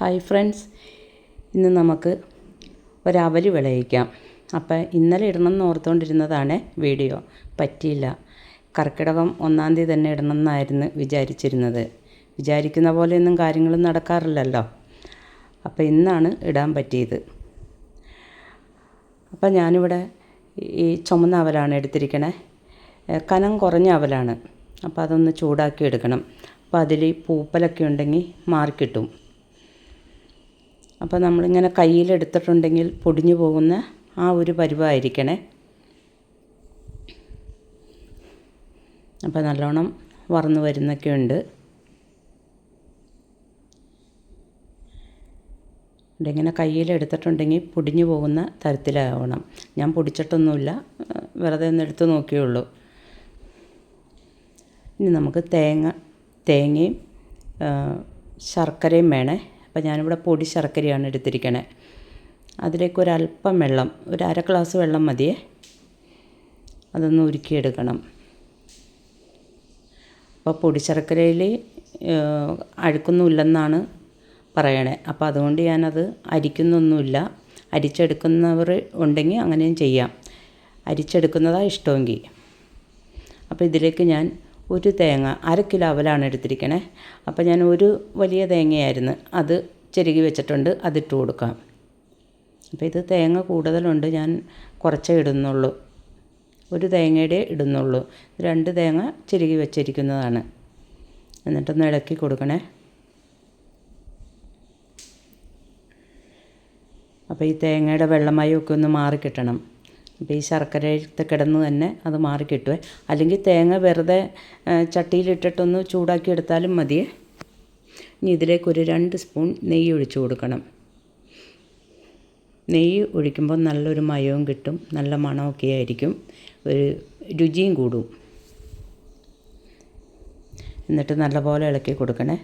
Hi friends, ഇന്ന് നമുക്ക് ഒരവൽ വിളയിക്കാം. അപ്പം ഇന്നലെ ഇടണം എന്ന് ഓർത്തുകൊണ്ടിരുന്നതാണ് വീഡിയോ. പറ്റിയില്ല. കർക്കിടകം 1-ാം തീയതി തന്നെ ഇടണം എന്നായിരുന്നു വിചാരിച്ചിരുന്നത്. വിചാരിക്കുന്ന പോലെയൊന്നും കാര്യങ്ങൾ നടക്കാറില്ലല്ലോ. അപ്പം ഇന്നാണ് ഇടാൻ പറ്റിയത്. അപ്പം ഞാനിവിടെ ഈ ചുമന്ന അവലാണ് എടുത്തിരിക്കണേ. കനം കുറഞ്ഞ അവലാണ്. അപ്പോൾ അതൊന്ന് ചൂടാക്കി എടുക്കണം. അപ്പോൾ അതിൽ പൂപ്പലൊക്കെ ഉണ്ടെങ്കിൽ മാറിക്കിട്ടും. അപ്പോൾ നമ്മളിങ്ങനെ കയ്യിലെടുത്തിട്ടുണ്ടെങ്കിൽ പൊടിഞ്ഞു പോകുന്ന ആ ഒരു പരുവമായിരിക്കണേ. അപ്പോൾ നല്ലോണം വറന്ന് വരുന്നൊക്കെ ഉണ്ട്. ഇങ്ങനെ കയ്യിലെടുത്തിട്ടുണ്ടെങ്കിൽ പൊടിഞ്ഞു പോകുന്ന തരത്തിലാവണം. ഞാൻ പൊടിച്ചിട്ടൊന്നുമില്ല, വെറുതെ ഒന്ന് എടുത്ത് നോക്കിയുള്ളൂ. ഇനി നമുക്ക് തേങ്ങയും ശർക്കരയും വേണേ. അപ്പോൾ ഞാനിവിടെ പൊടി ശർക്കരയാണ് എടുത്തിരിക്കണേ. അതിലേക്ക് ഒരല്പം വെള്ളം, ഒരു 1/2 ഗ്ലാസ് വെള്ളം മതിയേ. അതൊന്ന് ഉരുക്കിയെടുക്കണം. അപ്പോൾ പൊടി ശർക്കരയിൽ അഴുക്കൊന്നുമില്ലെന്നാണ് പറയണേ. അപ്പോൾ അതുകൊണ്ട് ഞാനത് അരിക്കുന്നൊന്നുമില്ല. അരിച്ചെടുക്കുന്നവർ ഉണ്ടെങ്കിൽ അങ്ങനെയും ചെയ്യാം. അരിച്ചെടുക്കുന്നതാണ് ഇഷ്ടമെങ്കിൽ. അപ്പോൾ ഇതിലേക്ക് ഞാൻ ഒരു തേങ്ങ, 1/2 കിലോ അവലാണ് എടുത്തിരിക്കണേ. അപ്പോൾ ഞാൻ ഒരു വലിയ തേങ്ങയായിരുന്നു, അത് ചെരുകി വെച്ചിട്ടുണ്ട്, അതിട്ട് കൊടുക്കാം. അപ്പോൾ ഇത് തേങ്ങ കൂടുതലുണ്ട്, ഞാൻ കുറച്ചേ ഇടുന്നുള്ളൂ. ഒരു തേങ്ങയുടെ ഇടുന്നുള്ളൂ. 2 തേങ്ങ ചെരുകി വെച്ചിരിക്കുന്നതാണ്. എന്നിട്ടൊന്ന് ഇളക്കി കൊടുക്കണേ. അപ്പോൾ ഈ തേങ്ങയുടെ വെള്ളമയമൊക്കെ ഒന്ന് മാറിക്കിട്ടണം. അപ്പോൾ ഈ ശർക്കരയിലത്തെ കിടന്ന് തന്നെ അത് മാറിക്കിട്ടുമേ. അല്ലെങ്കിൽ തേങ്ങ വെറുതെ ചട്ടിയിലിട്ടിട്ടൊന്ന് ചൂടാക്കി എടുത്താലും മതിയേ. ഇനി ഇതിലേക്കൊരു 2 സ്പൂൺ നെയ്യ് ഒഴിച്ച് കൊടുക്കണം. നെയ്യ് ഒഴിക്കുമ്പോൾ നല്ലൊരു മയവും കിട്ടും, നല്ല മണമൊക്കെ ആയിരിക്കും, ഒരു രുചിയും കൂടും. എന്നിട്ട് നല്ലപോലെ ഇളക്കി കൊടുക്കണേ.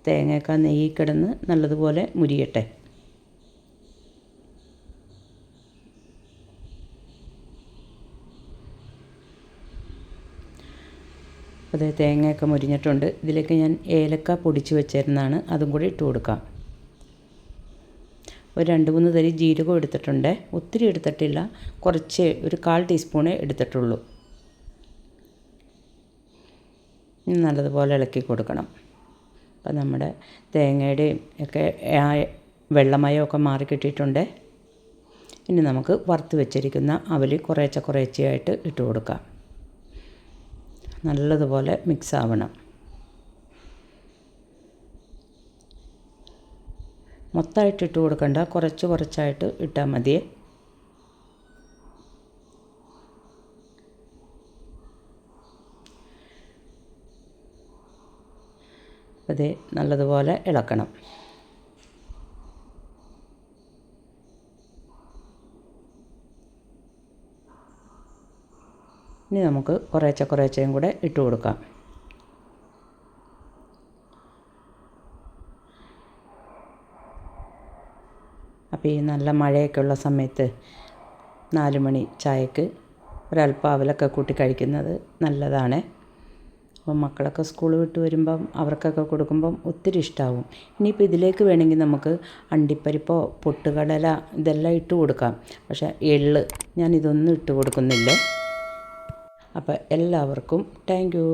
തേങ്ങയൊക്കെ നെയ്യ് കിടന്ന് നല്ലതുപോലെ മുരിയട്ടെ. അതേ തേങ്ങയൊക്കെ മുരിഞ്ഞിട്ടുണ്ട്. ഇതിലേക്ക് ഞാൻ ഏലക്ക പൊടിച്ച് വെച്ചിരുന്നതാണ്, അതും കൂടി ഇട്ട് കൊടുക്കാം. ഒരു 2-3 തരി ജീരകം എടുത്തിട്ടുണ്ട്. ഒത്തിരി എടുത്തിട്ടില്ല, കുറച്ച് ഒരു 1/4 ടീസ്പൂണേ എടുത്തിട്ടുള്ളൂ. നല്ലതുപോലെ ഇളക്കി കൊടുക്കണം. അപ്പം നമ്മുടെ തേങ്ങയുടെയും ഒക്കെ വെള്ളമയമൊക്കെ മാറിക്കിട്ടിയിട്ടുണ്ട്. ഇനി നമുക്ക് വറുത്ത് വെച്ചിരിക്കുന്ന അവൽ കുറേശ്ശെയായിട്ട് ഇട്ട് കൊടുക്കാം. നല്ലതുപോലെ മിക്സ് ആവണം. മൊത്തമായിട്ട് ഇട്ട് കൊടുക്കണ്ട, കുറച്ചായിട്ട് ഇട്ടാൽ മതിയേ. അതേ നല്ലതുപോലെ ഇളക്കണം. ഇനി നമുക്ക് കുറേശ്ശെയും കൂടെ ഇട്ട് കൊടുക്കാം. അപ്പോൾ ഈ നല്ല മഴയൊക്കെ ഉള്ള സമയത്ത് 4 മണി ചായക്ക് ഒരല്പം അവലൊക്കെ കൂട്ടി കഴിക്കുന്നത് നല്ലതാണ്. അപ്പോൾ മക്കളൊക്കെ സ്കൂൾ വിട്ട് വരുമ്പം അവർക്കൊക്കെ കൊടുക്കുമ്പം ഒത്തിരി ഇഷ്ടമാവും. ഇനിയിപ്പോൾ ഇതിലേക്ക് വേണമെങ്കിൽ നമുക്ക് അണ്ടിപ്പരിപ്പോ പൊട്ടുകടല ഇതെല്ലാം ഇട്ട് കൊടുക്കാം. പക്ഷേ എള്ള് ഞാൻ ഇതൊന്നും ഇട്ട് കൊടുക്കുന്നില്ല. അപ്പോൾ എല്ലാവർക്കും താങ്ക് യു.